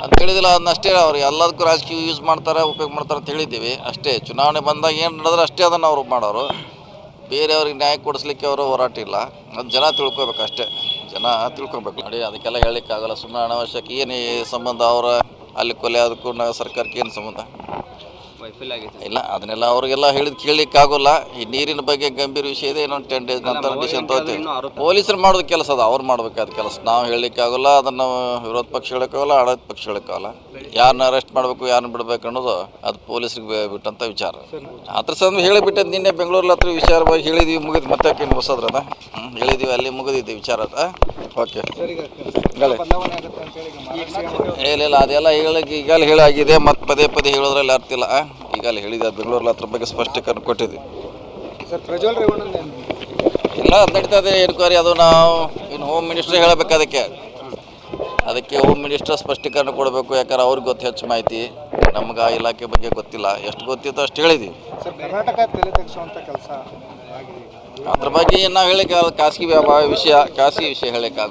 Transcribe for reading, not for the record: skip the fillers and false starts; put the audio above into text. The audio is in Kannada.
ಅಂತ ಹೇಳಿದಿಲ್ಲ, ಅದನ್ನಷ್ಟೇ ಅವ್ರು ಎಲ್ಲದಕ್ಕೂ ರಾಜಕೀಯ ಯೂಸ್ ಮಾಡ್ತಾರೆ, ಉಪಯೋಗ ಮಾಡ್ತಾರೆ ಅಂತ ಹೇಳಿದ್ದೀವಿ ಅಷ್ಟೇ. ಚುನಾವಣೆ ಬಂದಾಗ ಏನು ನಡೆದ್ರೆ ಅಷ್ಟೇ ಅದನ್ನು ಅವರು ಮಾಡೋರು. ಬೇರೆಯವ್ರಿಗೆ ನ್ಯಾಯ ಕೊಡಿಸ್ಲಿಕ್ಕೆ ಅವರು ಹೋರಾಟ ಇಲ್ಲ. ಅದು ಜನ ತಿಳ್ಕೊಬೇಕು ಅಷ್ಟೇ, ಜನ ತಿಳ್ಕೊಬೇಕು. ನೋಡಿ ಅದಕ್ಕೆಲ್ಲ ಹೇಳಲಿಕ್ಕಾಗಲ್ಲ, ಸುಮ್ಮನೆ ಅನಾವಶ್ಯಕ. ಏನು ಸಂಬಂಧ ಅವರ ಅಲ್ಲಿ ಕೊಲೆ ಅದಕ್ಕೂ ಸರ್ಕಾರಕ್ಕೆ ಏನು ಸಂಬಂಧ ಇಲ್ಲ. ಅದನ್ನೆಲ್ಲ ಅವ್ರಿಗೆಲ್ಲ ಹೇಳಿದ್ ಕೇಳಲಿಕ್ಕಾಗೋಲ್ಲ. ಈ ನೀರಿನ ಬಗ್ಗೆ ಗಂಭೀರ ವಿಷಯ ಇದೆ. ಇನ್ನೊಂದು 10 ಡೇಸ್ ನಂತರ ಡಿಸಿಷನ್ ತಗೋತೀವಿ. ಪೊಲೀಸರು ಮಾಡೋದು ಕೆಲಸ ಅದು, ಅವ್ರು ಮಾಡ್ಬೇಕಾದ ಕೆಲಸ ನಾವು ಹೇಳಲಿಕ್ಕಾಗಲ್ಲ. ಅದನ್ನು ವಿರೋಧ ಪಕ್ಷ ಹೇಳೋಕ್ಕಾಗಲ್ಲ, ಆಡಳಿತ ಪಕ್ಷ ಹೇಳೋಕ್ಕಾಗಲ್ಲ. ಯಾರನ್ನ ಅರೆಸ್ಟ್ ಮಾಡಬೇಕು, ಯಾರನ್ನ ಬಿಡಬೇಕು ಅನ್ನೋದು ಅದು ಪೊಲೀಸರಿಗೆ ಬಿಟ್ಟಂಥ ವಿಚಾರ. ಅದ್ರ ಸಂಬಂಧ ಹೇಳಿಬಿಟ್ಟು ನಿನ್ನೆ ಬೆಂಗಳೂರಲ್ಲಿ ಹತ್ರ ವಿಚಾರವಾಗಿ ಹೇಳಿದ್ವಿ, ಮುಗಿದು ಮತ್ತೆ ಹೊಸದ್ರದ ಹೇಳಿದ್ವಿ, ಅಲ್ಲಿ ಮುಗಿದಿದ್ದೆ ವಿಚಾರ ಅದು. ಓಕೆ ಇಲ್ಲ ಅದೆಲ್ಲ ಹೇಳಕ್ಕೆ ಈಗಲೇ ಹೇಳಾಗಿದೆ, ಮತ್ತು ಪದೇ ಪದೇ ಹೇಳೋದ್ರಲ್ಲಿ ಅರ್ಥ ಇಲ್ಲ. ಈಗಲೇ ಹೇಳಿದೆ, ಬೆಂಗಳೂರಲ್ಲಿ ಅದ್ರ ಬಗ್ಗೆ ಸ್ಪಷ್ಟೀಕರಣ ಕೊಟ್ಟಿದ್ವಿ. ಇಲ್ಲ ಅದು ನಡೀತಾ ಇದೆ ಎನ್ಕ್ವೈರಿ. ಅದು ನಾವು ಇನ್ನು ಹೋಮ್ ಮಿನಿಸ್ಟ್ರ್ ಹೇಳಬೇಕು. ಅದಕ್ಕೆ ಹೋಮ್ ಮಿನಿಸ್ಟರ್ ಸ್ಪಷ್ಟೀಕರಣ ಕೊಡಬೇಕು. ಯಾಕಂದ್ರೆ ಅವ್ರಿಗೆ ಗೊತ್ತು ಹೆಚ್ಚು ಮಾಹಿತಿ, ನಮ್ಗೆ ಆ ಇಲಾಖೆ ಬಗ್ಗೆ ಗೊತ್ತಿಲ್ಲ. ಎಷ್ಟು ಗೊತ್ತಿತ್ತು ಅಷ್ಟು ಹೇಳಿದ್ವಿ. ಅದ್ರ ಬಗ್ಗೆ ನಾವು ಹೇಳಿಕ್ಕೆ ಖಾಸಗಿ ವಿಷಯ ಹೇಳೋಕ್ಕಾಗ